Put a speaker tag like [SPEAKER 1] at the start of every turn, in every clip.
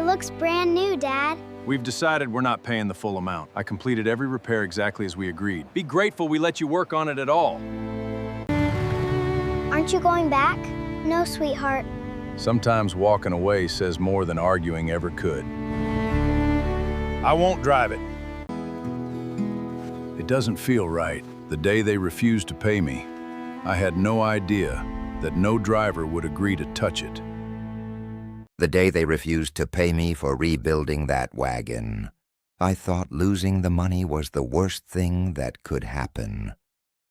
[SPEAKER 1] looks brand new, Dad.
[SPEAKER 2] We've decided we're not paying the full amount. I completed every repair exactly as we agreed. Be grateful we let you work on it at all.
[SPEAKER 1] Aren't you going back? No, sweetheart.
[SPEAKER 2] Sometimes walking away says more than arguing ever could. I won't drive it. It doesn't feel right. The day they refused to pay me, I had no idea that no driver would agree to touch it.
[SPEAKER 3] The day they refused to pay me for rebuilding that wagon, I thought losing the money was the worst thing that could happen.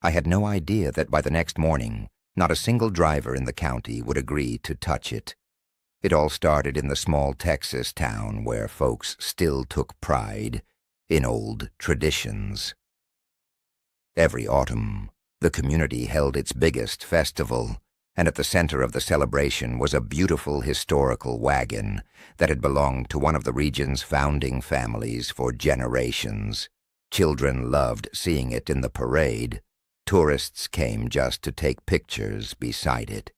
[SPEAKER 3] I had no idea that by the next morning, not a single driver in the county would agree to touch it. It all started in the small Texas town where folks still took pride in old traditions. Every autumn, the community held its biggest festival, and at the center of the celebration was a beautiful historical wagon that had belonged to one of the region's founding families for generations. Children loved seeing it in the parade. Tourists came just to take pictures beside it.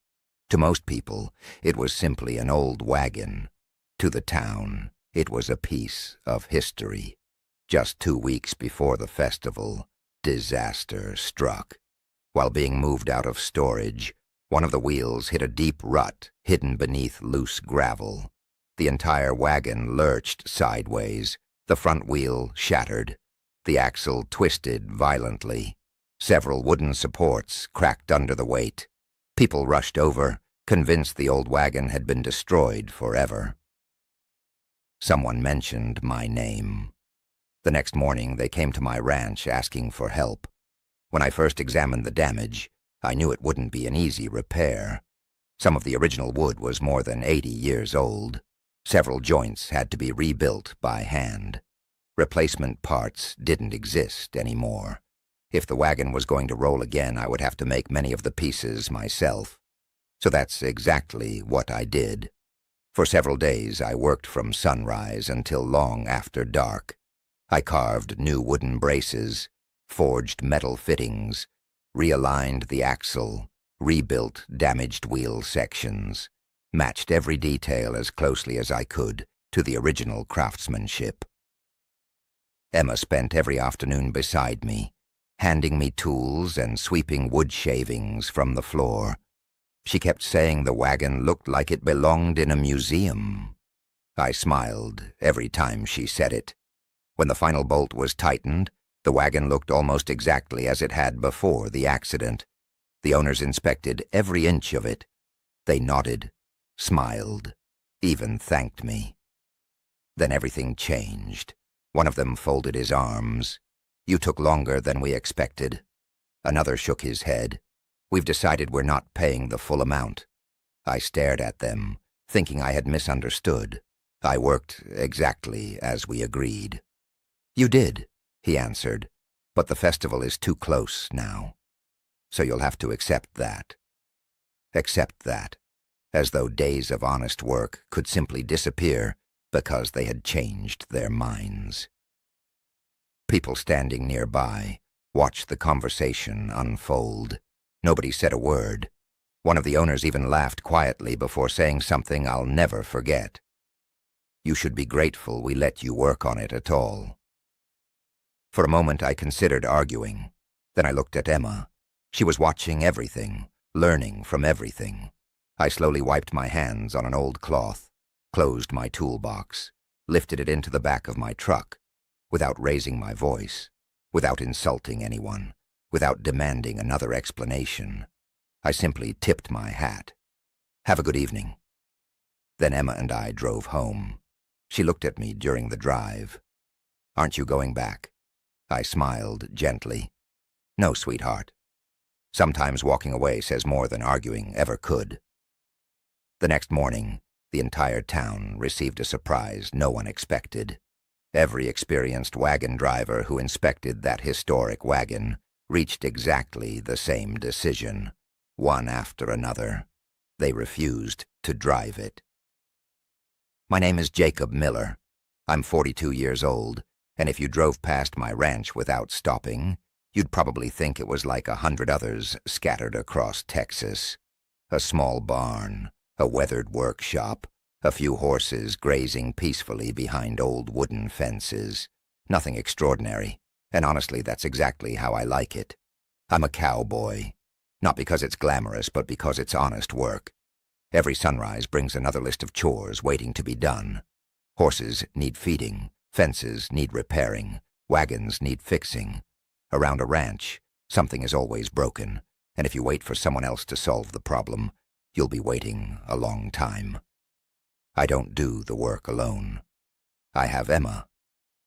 [SPEAKER 3] To most people, it was simply an old wagon. To the town, it was a piece of history. Just 2 weeks before the festival, disaster struck. While being moved out of storage, one of the wheels hit a deep rut hidden beneath loose gravel. The entire wagon lurched sideways. The front wheel shattered. The axle twisted violently. Several wooden supports cracked under the weight. People rushed over, convinced the old wagon had been destroyed forever. Someone mentioned my name. The next morning, they came to my ranch asking for help. When I first examined the damage, I knew it wouldn't be an easy repair. Some of the original wood was more than 80 years old. Several joints had to be rebuilt by hand. Replacement parts didn't exist anymore. If the wagon was going to roll again, I would have to make many of the pieces myself. So that's exactly what I did. For several days, I worked from sunrise until long after dark. I carved new wooden braces, forged metal fittings, realigned the axle, rebuilt damaged wheel sections, matched every detail as closely as I could to the original craftsmanship. Emma spent every afternoon beside me, handing me tools and sweeping wood shavings from the floor. She kept saying the wagon looked like it belonged in a museum. I smiled every time she said it. When the final bolt was tightened, the wagon looked almost exactly as it had before the accident. The owners inspected every inch of it. They nodded, smiled, even thanked me. Then everything changed. One of them folded his arms. "You took longer than we expected." Another shook his head. "We've decided we're not paying the full amount." I stared at them, thinking I had misunderstood. I worked exactly as we agreed. "You did," he answered, "but the festival is too close now. So you'll have to accept that." Accept that, as though days of honest work could simply disappear because they had changed their minds. People standing nearby watched the conversation unfold. Nobody said a word. One of the owners even laughed quietly before saying something I'll never forget. "You should be grateful we let you work on it at all." For a moment I considered arguing. Then I looked at Emma. She was watching everything, learning from everything. I slowly wiped my hands on an old cloth, closed my toolbox, lifted it into the back of my truck, without raising my voice, without insulting anyone, without demanding another explanation. I simply tipped my hat. "Have a good evening." Then Emma and I drove home. She looked at me during the drive. "Aren't you going back?" I smiled gently. "No, sweetheart. Sometimes walking away says more than arguing ever could." The next morning, the entire town received a surprise no one expected. Every experienced wagon driver who inspected that historic wagon reached exactly the same decision. One after another, they refused to drive it. My name is Jacob Miller. I'm 42 years old, and if you drove past my ranch without stopping, you'd probably think it was like 100 others scattered across Texas. A small barn, a weathered workshop, A few horses grazing peacefully behind old wooden fences. Nothing extraordinary, and honestly, that's exactly how I like it. I'm a cowboy. Not because it's glamorous, but because it's honest work. Every sunrise brings another list of chores waiting to be done. Horses need feeding, fences need repairing, wagons need fixing. Around a ranch, something is always broken, and if you wait for someone else to solve the problem, you'll be waiting a long time. I don't do the work alone. I have Emma.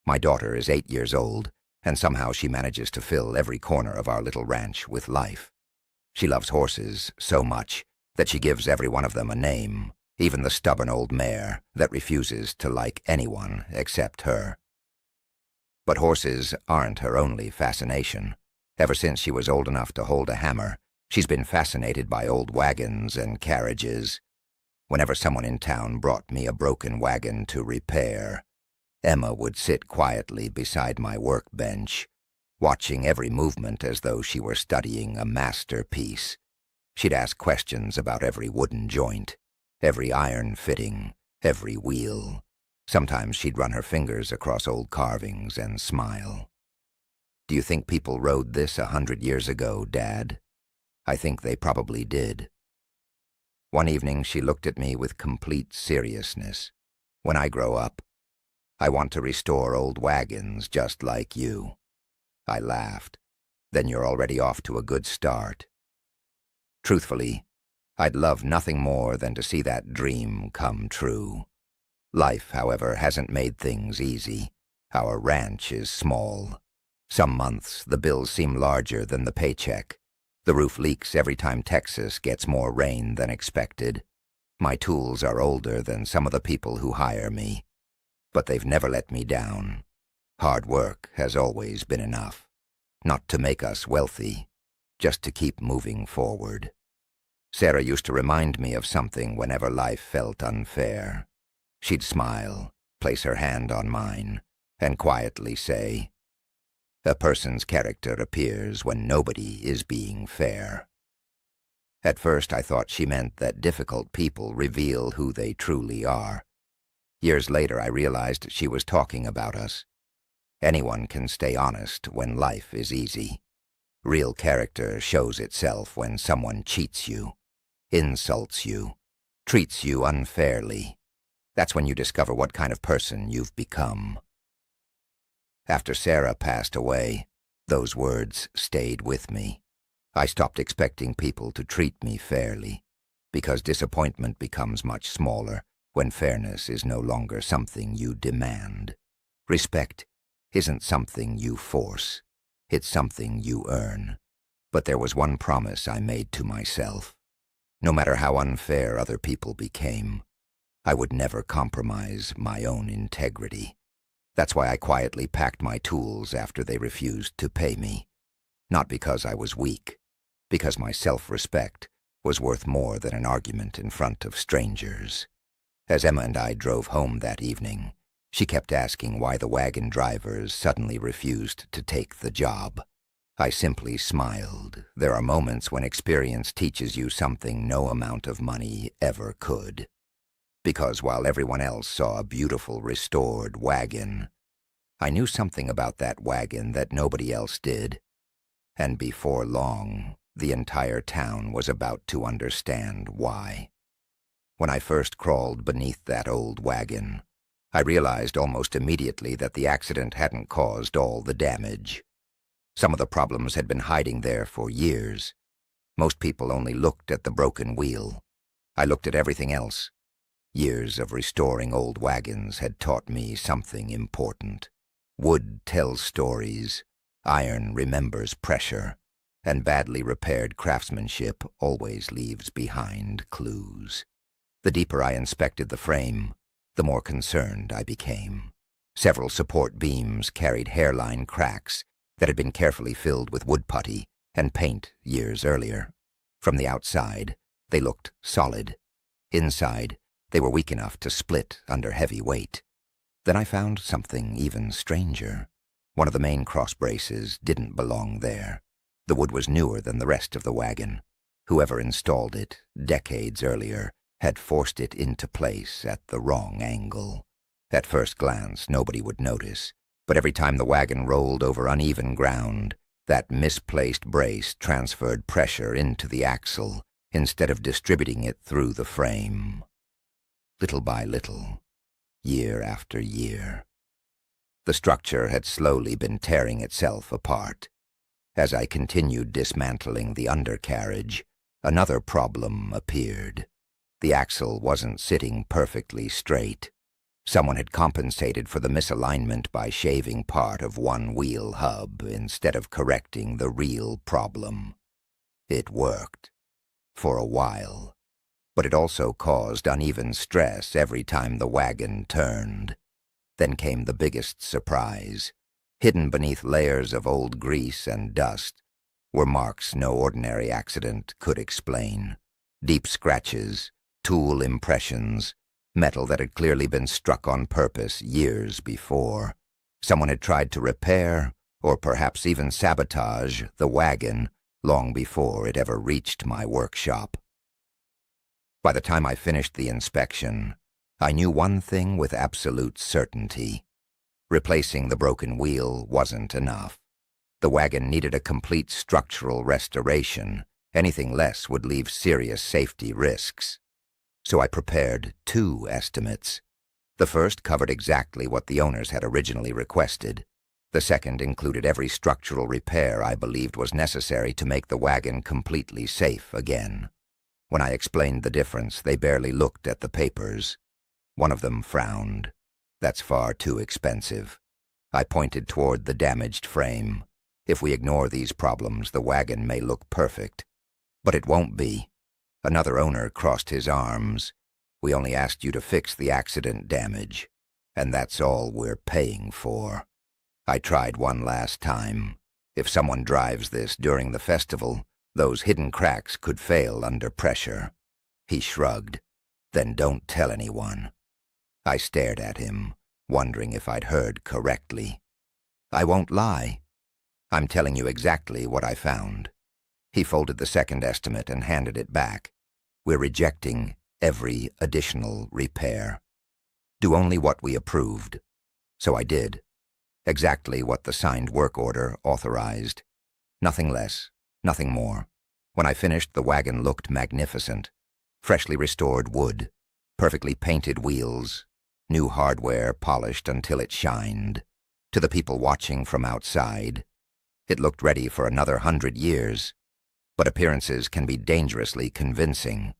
[SPEAKER 3] My daughter is 8 years old, and somehow she manages to fill every corner of our little ranch with life. She loves horses so much that she gives every one of them a name, even the stubborn old mare that refuses to like anyone except her. But horses aren't her only fascination. Ever since she was old enough to hold a hammer, she's been fascinated by old wagons and carriages. Whenever someone in town brought me a broken wagon to repair, Emma would sit quietly beside my workbench, watching every movement as though she were studying a masterpiece. She'd ask questions about every wooden joint, every iron fitting, every wheel. Sometimes she'd run her fingers across old carvings and smile. "Do you think people rode this 100 years ago, Dad?" I think they probably did. One evening she looked at me with complete seriousness. "When I grow up, I want to restore old wagons just like you." I laughed. "Then you're already off to a good start." Truthfully, I'd love nothing more than to see that dream come true. Life, however, hasn't made things easy. Our ranch is small. Some months the bills seem larger than the paycheck. The roof leaks every time Texas gets more rain than expected. My tools are older than some of the people who hire me. But they've never let me down. Hard work has always been enough. Not to make us wealthy, just to keep moving forward. Sarah used to remind me of something whenever life felt unfair. She'd smile, place her hand on mine, and quietly say, "A person's character appears when nobody is being fair." At first I thought she meant that difficult people reveal who they truly are. Years later I realized she was talking about us. Anyone can stay honest when life is easy. Real character shows itself when someone cheats you, insults you, treats you unfairly. That's when you discover what kind of person you've become. After Sarah passed away, those words stayed with me. I stopped expecting people to treat me fairly, because disappointment becomes much smaller when fairness is no longer something you demand. Respect isn't something you force. It's something you earn. But there was one promise I made to myself. No matter how unfair other people became, I would never compromise my own integrity. That's why I quietly packed my tools after they refused to pay me. Not because I was weak, because my self-respect was worth more than an argument in front of strangers. As Emma and I drove home that evening, she kept asking why the wagon drivers suddenly refused to take the job. I simply smiled. There are moments when experience teaches you something no amount of money ever could. Because while everyone else saw a beautiful restored wagon, I knew something about that wagon that nobody else did. And before long, the entire town was about to understand why. When I first crawled beneath that old wagon, I realized almost immediately that the accident hadn't caused all the damage. Some of the problems had been hiding there for years. Most people only looked at the broken wheel. I looked at everything else. Years of restoring old wagons had taught me something important. Wood tells stories, iron remembers pressure, and badly repaired craftsmanship always leaves behind clues. The deeper I inspected the frame, the more concerned I became. Several support beams carried hairline cracks that had been carefully filled with wood putty and paint years earlier. From the outside, they looked solid. Inside, they were weak enough to split under heavy weight. Then I found something even stranger. One of the main cross braces didn't belong there. The wood was newer than the rest of the wagon. Whoever installed it, decades earlier, had forced it into place at the wrong angle. At first glance, nobody would notice, but every time the wagon rolled over uneven ground, that misplaced brace transferred pressure into the axle instead of distributing it through the frame. Little by little, year after year, the structure had slowly been tearing itself apart. As I continued dismantling the undercarriage, another problem appeared. The axle wasn't sitting perfectly straight. Someone had compensated for the misalignment by shaving part of one wheel hub instead of correcting the real problem. It worked, for a while, but it also caused uneven stress every time the wagon turned. Then came the biggest surprise. Hidden beneath layers of old grease and dust were marks no ordinary accident could explain. Deep scratches, tool impressions, metal that had clearly been struck on purpose years before. Someone had tried to repair, or perhaps even sabotage, the wagon long before it ever reached my workshop. By the time I finished the inspection, I knew one thing with absolute certainty. Replacing the broken wheel wasn't enough. The wagon needed a complete structural restoration. Anything less would leave serious safety risks. So I prepared 2 estimates. The first covered exactly what the owners had originally requested. The second included every structural repair I believed was necessary to make the wagon completely safe again. When I explained the difference, they barely looked at the papers. One of them frowned. "That's far too expensive." I pointed toward the damaged frame. "If we ignore these problems, the wagon may look perfect. But it won't be." Another owner crossed his arms. "We only asked you to fix the accident damage, and that's all we're paying for." I tried one last time. "If someone drives this during the festival, those hidden cracks could fail under pressure." He shrugged. "Then don't tell anyone." I stared at him, wondering if I'd heard correctly. "I won't lie. I'm telling you exactly what I found." He folded the second estimate and handed it back. "We're rejecting every additional repair. Do only what we approved." So I did. Exactly what the signed work order authorized. Nothing less, nothing more. When I finished, the wagon looked magnificent. Freshly restored wood, perfectly painted wheels, new hardware polished until it shined. To the people watching from outside, it looked ready for another 100 years. But appearances can be dangerously convincing.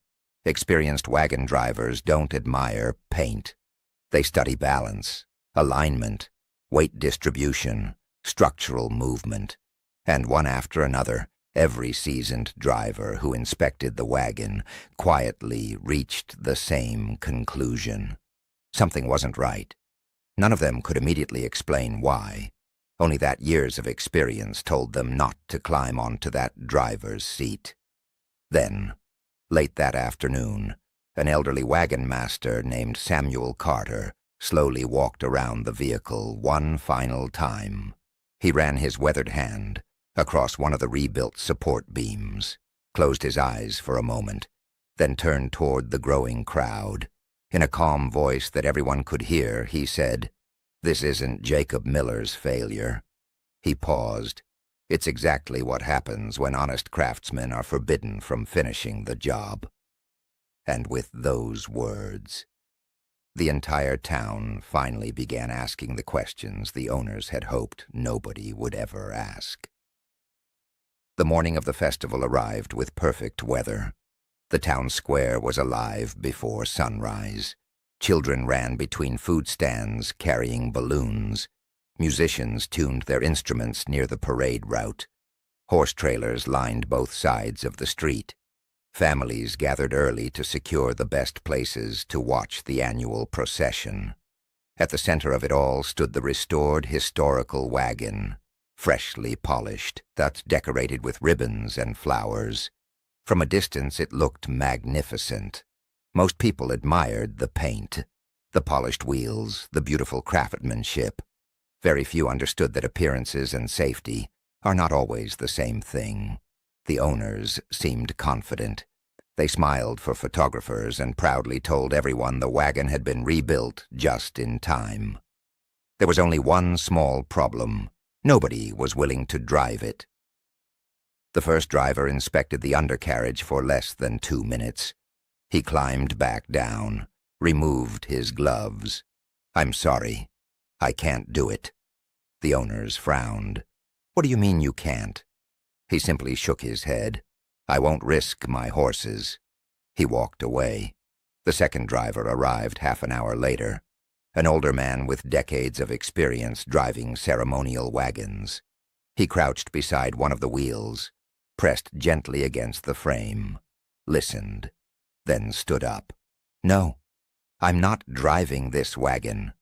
[SPEAKER 3] Experienced wagon drivers don't admire paint. They study balance, alignment, weight distribution, structural movement. And one after another, every seasoned driver who inspected the wagon quietly reached the same conclusion. Something wasn't right. None of them could immediately explain why. Only that years of experience told them not to climb onto that driver's seat. Then, late that afternoon, an elderly wagon master named Samuel Carter slowly walked around the vehicle one final time. He ran his weathered hand across one of the rebuilt support beams, closed his eyes for a moment, then turned toward the growing crowd. In a calm voice that everyone could hear, he said, "This isn't Jacob Miller's failure." He paused. "It's exactly what happens when honest craftsmen are forbidden from finishing the job." And with those words, the entire town finally began asking the questions the owners had hoped nobody would ever ask. The morning of the festival arrived with perfect weather. The town square was alive before sunrise. Children ran between food stands carrying balloons. Musicians tuned their instruments near the parade route. Horse trailers lined both sides of the street. Families gathered early to secure the best places to watch the annual procession. At the center of it all stood the restored historical wagon, freshly polished, that's decorated with ribbons and flowers. From a distance it looked magnificent. Most people admired the paint, the polished wheels, the beautiful craftsmanship. Very few understood that appearances and safety are not always the same thing. The owners seemed confident. They smiled for photographers and proudly told everyone the wagon had been rebuilt just in time. There was only one small problem. Nobody was willing to drive it. The first driver inspected the undercarriage for less than 2 minutes. He climbed back down, removed his gloves. "I'm sorry. I can't do it." The owners frowned. "What do you mean you can't?" He simply shook his head. "I won't risk my horses." He walked away. The second driver arrived half an hour later, an older man with decades of experience driving ceremonial wagons. He crouched beside one of the wheels, pressed gently against the frame, listened, then stood up. "No, I'm not driving this wagon."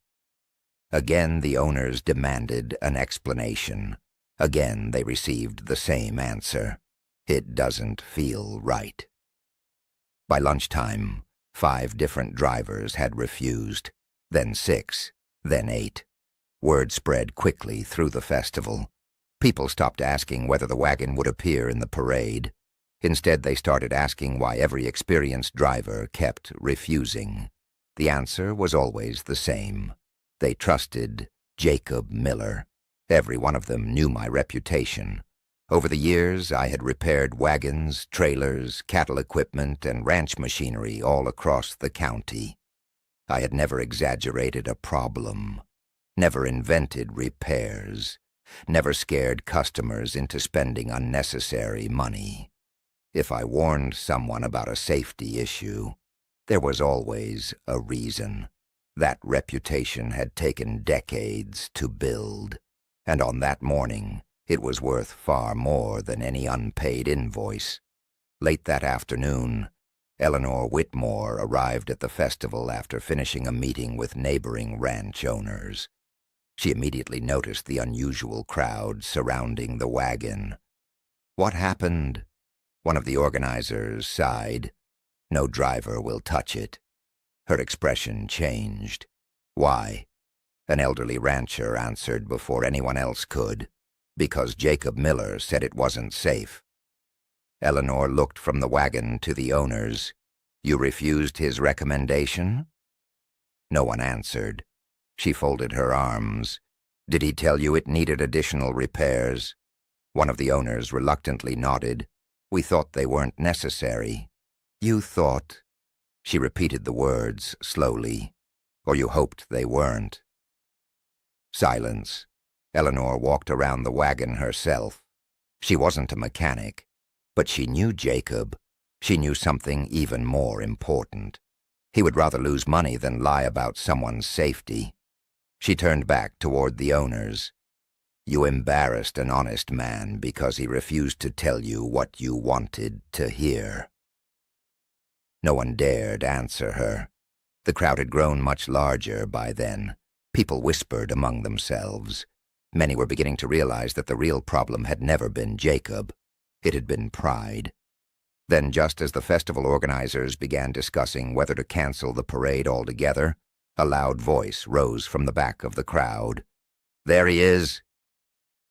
[SPEAKER 3] Again the owners demanded an explanation. Again they received the same answer. "It doesn't feel right." By lunchtime, 5 different drivers had refused, then 6, then 8. Word spread quickly through the festival. People stopped asking whether the wagon would appear in the parade. Instead, they started asking why every experienced driver kept refusing. The answer was always the same. They trusted Jacob Miller. Every one of them knew my reputation. Over the years, I had repaired wagons, trailers, cattle equipment, and ranch machinery all across the county. I had never exaggerated a problem, never invented repairs, never scared customers into spending unnecessary money. If I warned someone about a safety issue, there was always a reason. That reputation had taken decades to build, and on that morning, it was worth far more than any unpaid invoice. Late that afternoon, Eleanor Whitmore arrived at the festival after finishing a meeting with neighboring ranch owners. She immediately noticed the unusual crowd surrounding the wagon. "What happened?" One of the organizers sighed. "No driver will touch it." Her expression changed. "Why?" An elderly rancher answered before anyone else could. "Because Jacob Miller said it wasn't safe." Eleanor looked from the wagon to the owners. "You refused his recommendation?" No one answered. She folded her arms. "Did he tell you it needed additional repairs?" One of the owners reluctantly nodded. "We thought they weren't necessary." "You thought?" She repeated the words slowly. "Or you hoped they weren't." Silence. Eleanor walked around the wagon herself. She wasn't a mechanic, but she knew Jacob. She knew something even more important. He would rather lose money than lie about someone's safety. She turned back toward the owners. "You embarrassed an honest man because he refused to tell you what you wanted to hear." No one dared answer her. The crowd had grown much larger by then. People whispered among themselves. Many were beginning to realize that the real problem had never been Jacob. It had been pride. Then, just as the festival organizers began discussing whether to cancel the parade altogether, a loud voice rose from the back of the crowd. "There he is!"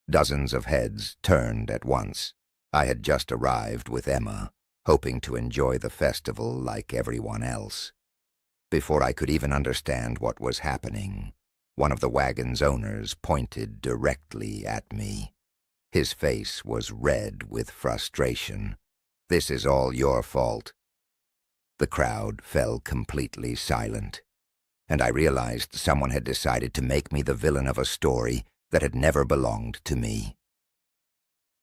[SPEAKER 3] Dozens of heads turned at once. I had just arrived with Emma, hoping to enjoy the festival like everyone else. Before I could even understand what was happening, one of the wagon's owners pointed directly at me. His face was red with frustration. "This is all your fault." The crowd fell completely silent, and I realized someone had decided to make me the villain of a story that had never belonged to me.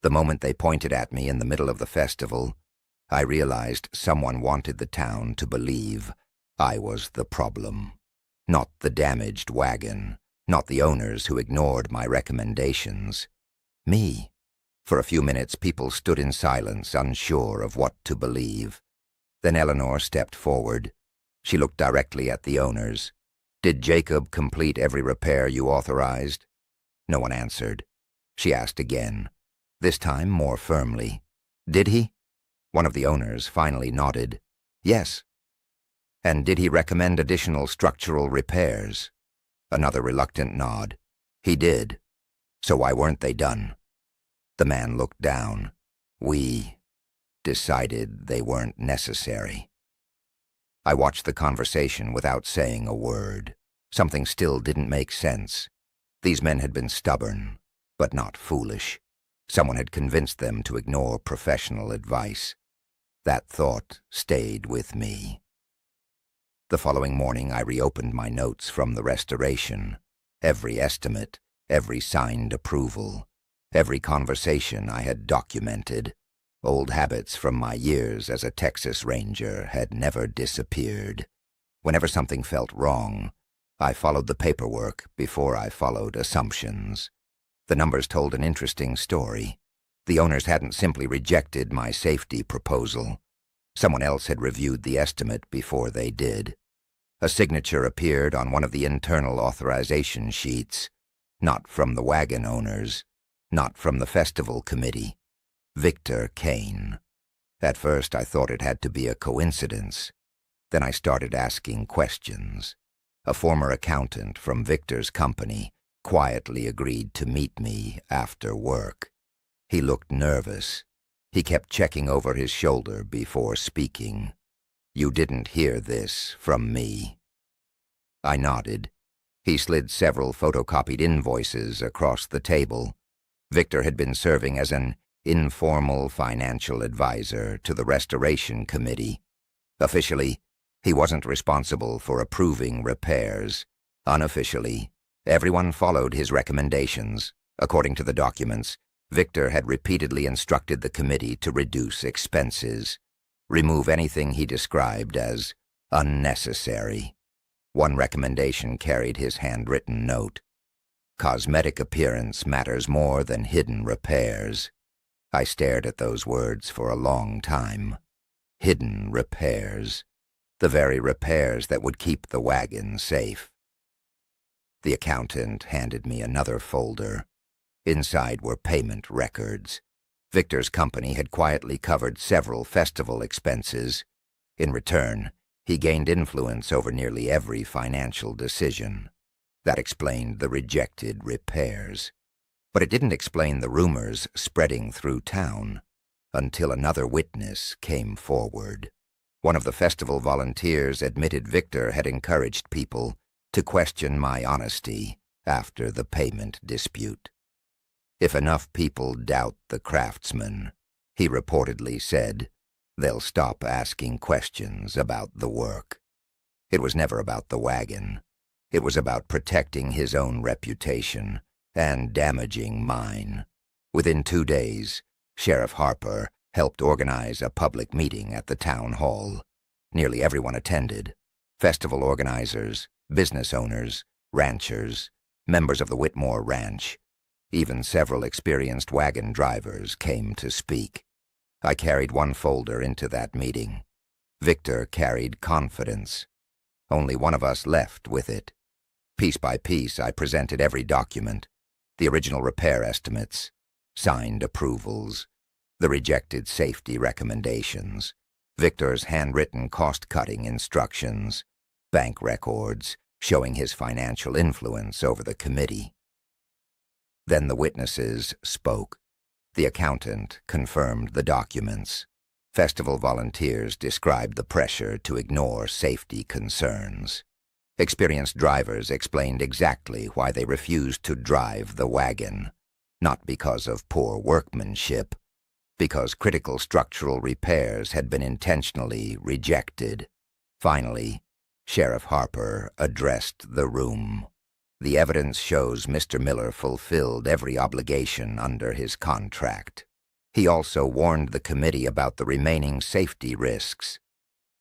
[SPEAKER 3] The moment they pointed at me in the middle of the festival, I realized someone wanted the town to believe I was the problem. Not the damaged wagon, not the owners who ignored my recommendations. Me. For a few minutes, people stood in silence, unsure of what to believe. Then Eleanor stepped forward. She looked directly at the owners. "Did Jacob complete every repair you authorized?" No one answered. She asked again, this time more firmly. "Did he?" One of the owners finally nodded. "Yes." "And did he recommend additional structural repairs?" Another reluctant nod. "He did." "So why weren't they done?" The man looked down. "We decided they weren't necessary. I watched the conversation without saying a word. Something still didn't make sense. These men had been stubborn, but not foolish. Someone had convinced them to ignore professional advice. That thought stayed with me. The following morning, I reopened my notes from the restoration. Every estimate, every signed approval, every conversation I had documented. Old habits from my years as a Texas Ranger had never disappeared. Whenever something felt wrong, I followed the paperwork before I followed assumptions. The numbers told an interesting story. The owners hadn't simply rejected my safety proposal. Someone else had reviewed the estimate before they did. A signature appeared on one of the internal authorization sheets, not from the Wagon owners, not from the festival committee. Victor Kane. At first I thought it had to be a coincidence. Then I started asking questions. A former accountant from Victor's company quietly agreed to meet me after work. He looked nervous. He kept checking over his shoulder before speaking. "You didn't hear this from me." I nodded. He slid several photocopied invoices across the table. Victor had been serving as an informal financial advisor to the Restoration Committee. Officially, he wasn't responsible for approving repairs. Unofficially, everyone followed his recommendations. According to the documents, Victor had repeatedly instructed the committee to reduce expenses, remove anything he described as unnecessary. One recommendation carried his handwritten note: "Cosmetic appearance matters more than hidden repairs." I stared at those words for a long time. Hidden repairs. The very repairs that would keep the wagon safe. The accountant handed me another folder. Inside were payment records. Victor's company had quietly covered several festival expenses. In return, he gained influence over nearly every financial decision. That explained the rejected repairs. But it didn't explain the rumors spreading through town until another witness came forward. One of the festival volunteers admitted Victor had encouraged people to question my honesty after the payment dispute. "If enough people doubt the craftsman," he reportedly said, "they'll stop asking questions about the work." It was never about the wagon. It was about protecting his own reputation and damaging mine. Within 2 days, Sheriff Harper helped organize a public meeting at the town hall. Nearly everyone attended: festival organizers, business owners, ranchers, members of the Whitmore Ranch. Even several experienced wagon drivers came to speak. I carried one folder into that meeting. Victor carried confidence. Only one of us left with it. Piece by piece, I presented every document: the original repair estimates, signed approvals, the rejected safety recommendations, Victor's handwritten cost-cutting instructions, bank records showing his financial influence over the committee. Then the witnesses spoke. The accountant confirmed the documents. Festival volunteers described the pressure to ignore safety concerns. Experienced drivers explained exactly why they refused to drive the wagon, not because of poor workmanship, because critical structural repairs had been intentionally rejected. Finally, Sheriff Harper addressed the room. "The evidence shows Mr. Miller fulfilled every obligation under his contract. He also warned the committee about the remaining safety risks.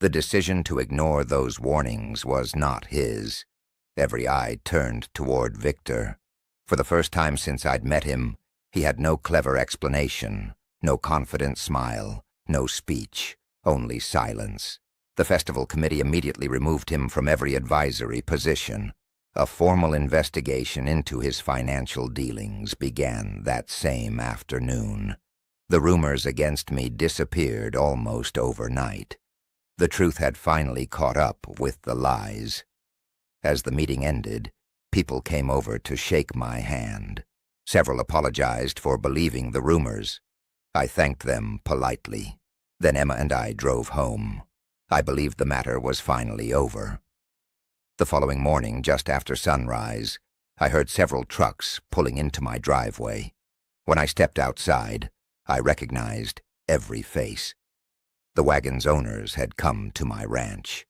[SPEAKER 3] The decision to ignore those warnings was not his." Every eye turned toward Victor. For the first time since I'd met him, he had no clever explanation, no confident smile, no speech, only silence. The festival committee immediately removed him from every advisory position. A formal investigation into his financial dealings began that same afternoon. The rumors against me disappeared almost overnight. The truth had finally caught up with the lies. As the meeting ended, people came over to shake my hand. Several apologized for believing the rumors. I thanked them politely. Then Emma and I drove home. I believed the matter was finally over. The following morning, just after sunrise, I heard several trucks pulling into my driveway. When I stepped outside, I recognized every face. The wagon's owners had come to my ranch,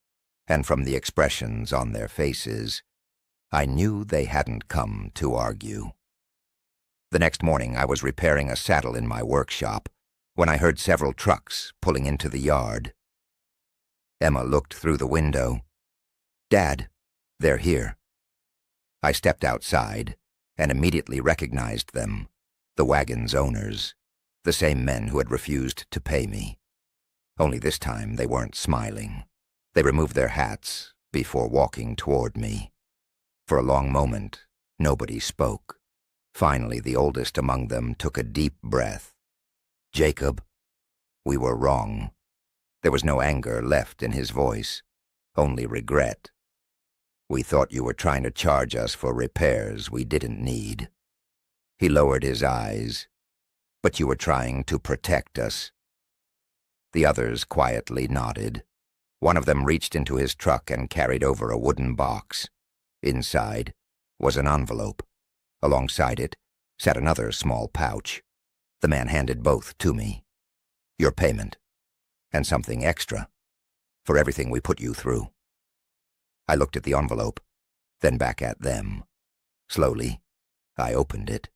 [SPEAKER 3] and from the expressions on their faces, I knew they hadn't come to argue. The next morning, I was repairing a saddle in my workshop when I heard several trucks pulling into the yard. Emma looked through the window. "Dad, they're here." I stepped outside and immediately recognized them, the wagon's owners, the same men who had refused to pay me. Only this time they weren't smiling. They removed their hats before walking toward me. For a long moment, nobody spoke. Finally, the oldest among them took a deep breath. "Jacob, we were wrong." There was no anger left in his voice, only regret. "We thought you were trying to charge us for repairs we didn't need." He lowered his eyes. "But you were trying to protect us." The others quietly nodded. One of them reached into his truck and carried over a wooden box. Inside was an envelope. Alongside it sat another small pouch. The man handed both to me. "Your payment, and something extra, for everything we put you through." I looked at the envelope, then back at them. Slowly, I opened it.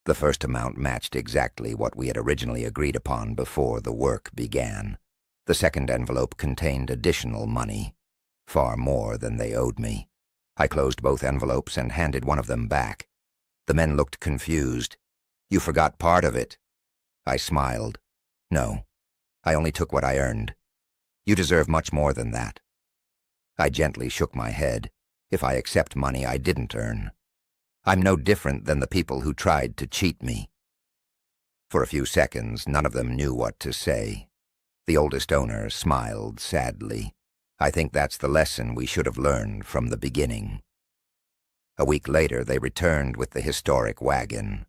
[SPEAKER 3] The first amount matched exactly what we had originally agreed upon before the work began. The second envelope contained additional money, far more than they owed me. I closed both envelopes and handed one of them back. The men looked confused. "You forgot part of it." I smiled. "No, I only took what I earned. You deserve much more than that." I gently shook my head. If I accept money I didn't earn, I'm no different than the people who tried to cheat me. For a few seconds, none of them knew what to say. The oldest owner smiled sadly. "I think that's the lesson we should have learned from the beginning." A week later, they returned with the historic wagon.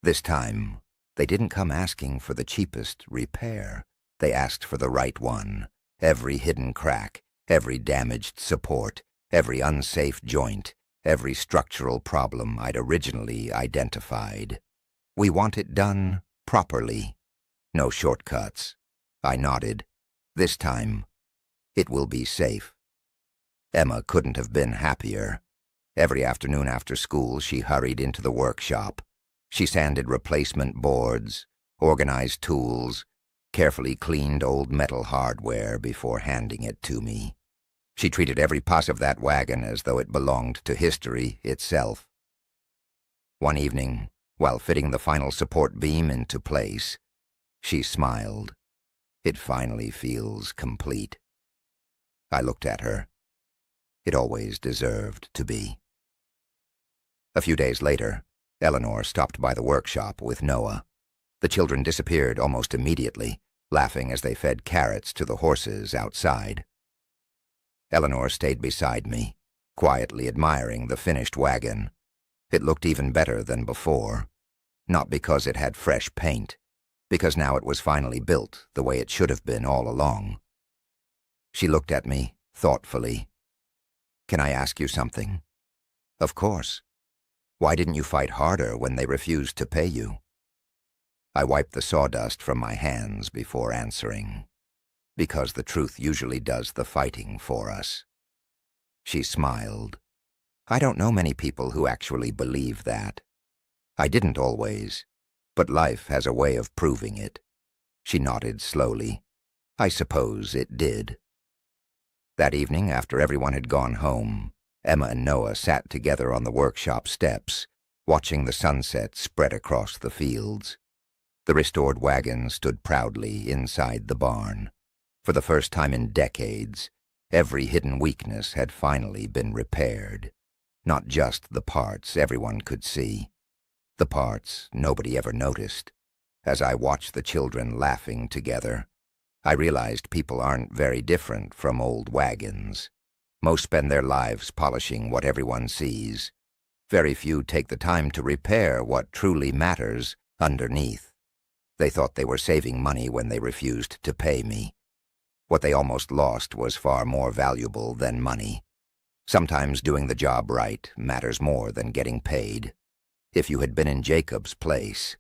[SPEAKER 3] This time, they didn't come asking for the cheapest repair. They asked for the right one. Every hidden crack, every damaged support, every unsafe joint, every structural problem I'd originally identified. "We want it done properly. No shortcuts." I nodded. "This time, it will be safe." Emma couldn't have been happier. Every afternoon after school, she hurried into the workshop. She sanded replacement boards, organized tools, carefully cleaned old metal hardware before handing it to me. She treated every part of that wagon as though it belonged to history itself. One evening, while fitting the final support beam into place, she smiled. "It finally feels complete." I looked at her. It always deserved to be. A few days later, Eleanor stopped by the workshop with Noah. The children disappeared almost immediately, laughing as they fed carrots to the horses outside. Eleanor stayed beside me, quietly admiring the finished wagon. It looked even better than before, not because it had fresh paint, because now it was finally built the way it should have been all along. She looked at me thoughtfully. "Can I ask you something?" "Of course. Why didn't you fight harder when they refused to pay you?" I wiped the sawdust from my hands before answering. "Because the truth usually does the fighting for us." She smiled. "I don't know many people who actually believe that. I didn't always, but life has a way of proving it." She nodded slowly. "I suppose it did." That evening, after everyone had gone home, Emma and Noah sat together on the workshop steps, watching the sunset spread across the fields. The restored wagon stood proudly inside the barn. For the first time in decades, every hidden weakness had finally been repaired. Not just the parts everyone could see. The parts nobody ever noticed. As I watched the children laughing together, I realized people aren't very different from old wagons. Most spend their lives polishing what everyone sees. Very few take the time to repair what truly matters underneath. They thought they were saving money when they refused to pay me. What they almost lost was far more valuable than money. Sometimes doing the job right matters more than getting paid. If you had been in Jacob's place,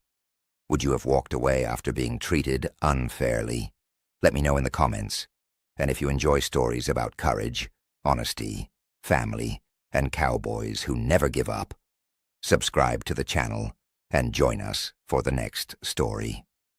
[SPEAKER 3] would you have walked away after being treated unfairly? Let me know in the comments. And if you enjoy stories about courage, honesty, family, and cowboys who never give up, subscribe to the channel and join us for the next story.